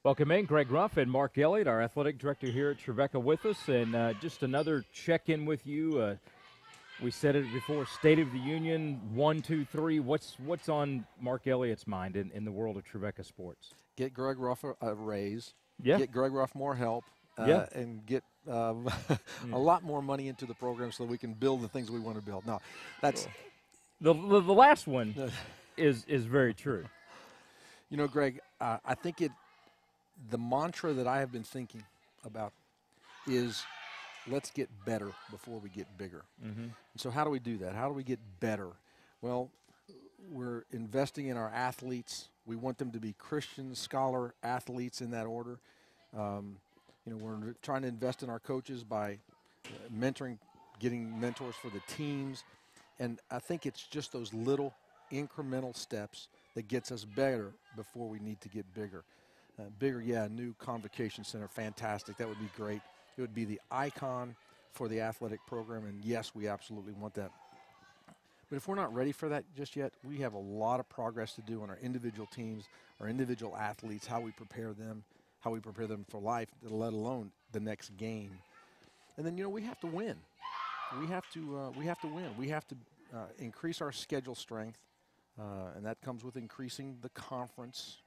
Welcome in, Greg Ruff and Mark Elliott, our athletic director here at Trevecca with us, and just another check-in with you. We said it before, State of the Union, 1, 2, 3. What's on Mark Elliott's mind in the world of Trevecca sports? Get Greg Ruff a raise. Yeah. Get Greg Ruff more help. And get a lot more money into the program so that we can build the things we want to build. Now, that's the last one is very true. You know, Greg, I think the mantra that I have been thinking about is let's get better before we get bigger. And so how do we do that? How do we get better? Well, we're investing in our athletes. We want them to be Christian, scholar athletes in that order. We're trying to invest in our coaches by mentoring, getting mentors for the teams. And I think it's just those little incremental steps that gets us better before we need to get bigger. New convocation center, fantastic. That would be great. It would be the icon for the athletic program, and yes, we absolutely want that. But if we're not ready for that just yet, we have a lot of progress to do on our individual teams, our individual athletes, how we prepare them for life, let alone the next game. And then, we have to win. We have to win. We have to increase our schedule strength, and that comes with increasing the conference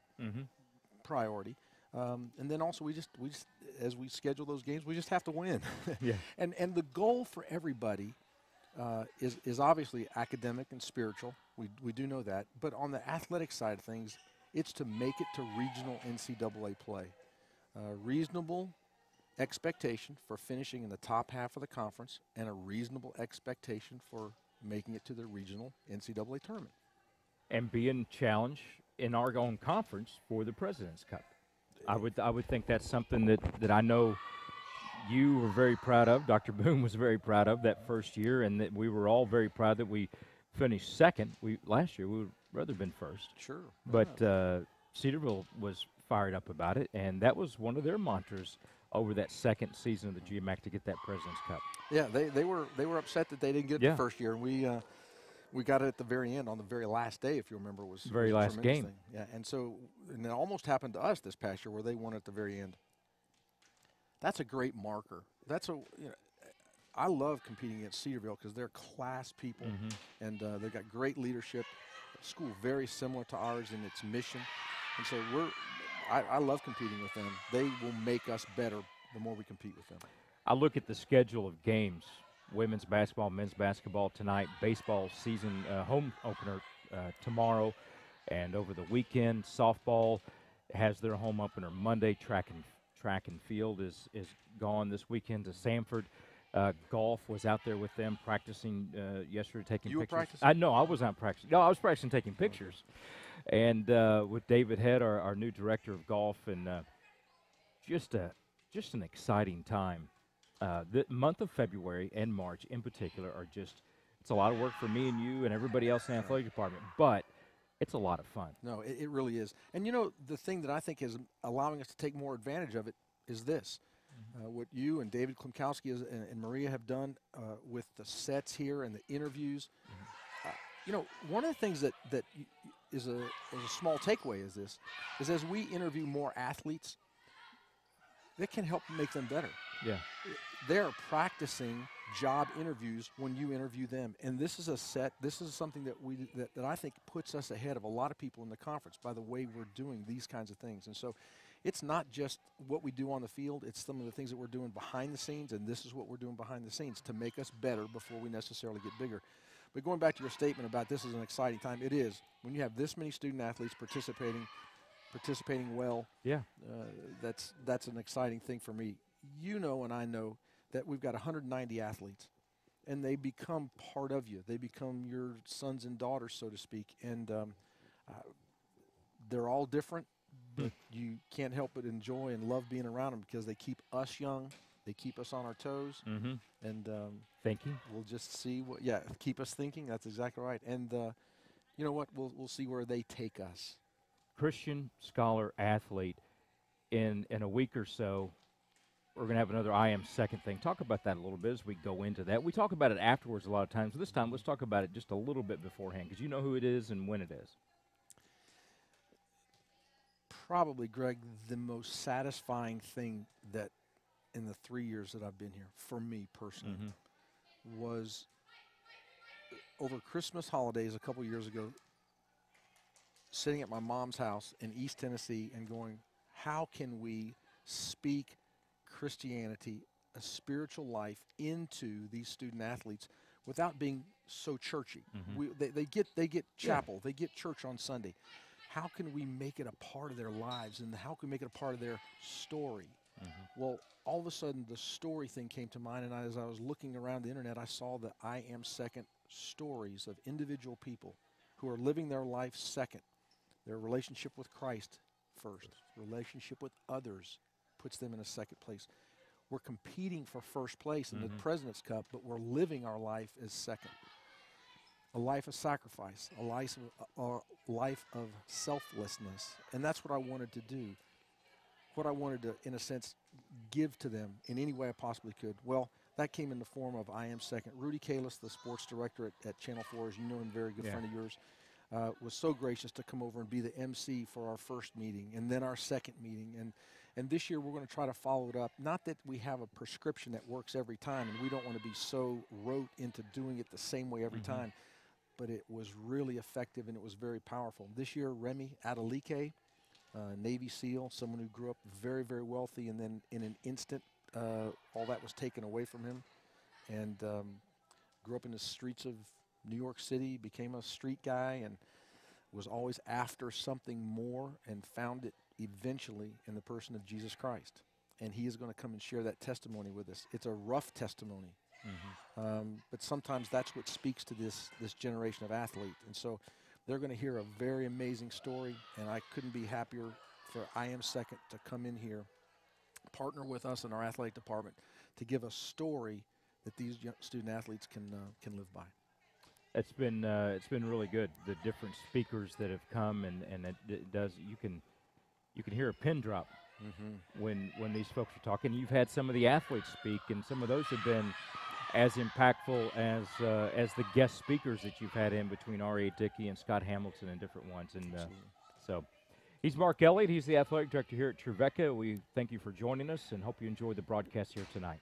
priority. And then also we just as we schedule those games, we just have to win. Yeah. And the goal for everybody is obviously academic and spiritual. We do know that. But on the athletic side of things, it's to make it to regional NCAA play. Reasonable expectation for finishing in the top half of the conference and a reasonable expectation for making it to the regional NCAA tournament. And being challenged in our own conference for the President's Cup. I would think that's something that I know you were very proud of. Dr. Boone was very proud of that first year, and that we were all very proud that we finished second. Last year we would rather been first. Sure. But Cedarville was fired up about it, and that was one of their mantras over that second season of the GMAC to get that President's Cup. Yeah, they were upset that they didn't get it the first year, and we got it at the very end on the very last day, if you remember. It was very was a last tremendous game. Thing. Yeah, and it almost happened to us this past year where they won at the very end. That's a great marker. I love competing against Cedarville because they're class people, and they've got great leadership. School very similar to ours in its mission, and so I love competing with them. They will make us better the more we compete with them. I look at the schedule of games. Women's basketball, men's basketball tonight, baseball season home opener tomorrow, and over the weekend, softball has their home opener Monday. Track and field is gone this weekend to Sanford. Golf was out there with them practicing yesterday, taking pictures. You were practicing? No, I was not practicing. No, I was practicing taking pictures. And with David Head, our new director of golf, and just an exciting time. The month of February and March in particular it's a lot of work for me and you and everybody else in the athletic department, but it's a lot of fun. No, it really is. And, the thing that I think is allowing us to take more advantage of it is this. What you and David Klimkowski and Maria have done with the sets here and the interviews. One of the things that is a small takeaway is as we interview more athletes, that can help make them better. Yeah. They're practicing job interviews when you interview them. And this is something that I think puts us ahead of a lot of people in the conference by the way we're doing these kinds of things. And so it's not just what we do on the field, it's some of the things that we're doing behind the scenes, and this is what we're doing behind the scenes to make us better before we necessarily get bigger. But going back to your statement about this is an exciting time, it is. When you have this many student athletes participating well, that's an exciting thing for me. And I know that we've got 190 athletes, and they become part of you. They become your sons and daughters, so to speak, and they're all different, but you can't help but enjoy and love being around them because they keep us young, they keep us on our toes, and thinking. We'll just see keep us thinking. That's exactly right. And you know what? We'll see where they take us. Christian scholar athlete. In a week or so, we're going to have another I Am Second thing. Talk about that a little bit as we go into that. We talk about it afterwards a lot of times. This time, let's talk about it just a little bit beforehand because you know who it is and when it is. probably, Greg, the most satisfying thing that in the 3 years that I've been here, for me personally, was over Christmas holidays a couple years ago, sitting at my mom's house in East Tennessee and going, how can we speak Christianity, a spiritual life, into these student athletes without being so churchy? They get chapel, they get church on Sunday. How can we make it a part of their lives, and how can we make it a part of their story? Well, all of a sudden, the story thing came to mind, and as I was looking around the internet, I saw the I Am Second stories of individual people who are living their life second. Their relationship with Christ first. Relationship with others puts them in a second place. We're competing for first place in the President's Cup, but we're living our life as second. A life of sacrifice, a life of selflessness. And that's what I wanted to do. What I wanted to, in a sense, give to them in any way I possibly could. Well, that came in the form of I Am Second. Rudy Kalis, the sports director at Channel 4, as you know him, very good friend of yours, was so gracious to come over and be the MC for our first meeting and then our second meeting. And this year we're going to try to follow it up. Not that we have a prescription that works every time, and we don't want to be so rote into doing it the same way every time, but it was really effective and it was very powerful. This year, Remy Adelike, Navy SEAL, someone who grew up very, very wealthy, and then in an instant, all that was taken away from him, and grew up in the streets of New York City, became a street guy, and was always after something more, and found it eventually in the person of Jesus Christ. And he is going to come and share that testimony with us. It's a rough testimony, but sometimes that's what speaks to this generation of athlete. And so they're going to hear a very amazing story, and I couldn't be happier for I Am Second to come in here, partner with us in our athletic department to give a story that these student athletes can live by. It's been really good. The different speakers that have come, and it does, you can hear a pin drop when these folks are talking. You've had some of the athletes speak, and some of those have been as impactful as the guest speakers that you've had in between R.A. Dickey and Scott Hamilton and different ones. And so he's Mark Elliott. He's the athletic director here at Trevecca. We thank you for joining us and hope you enjoy the broadcast here tonight.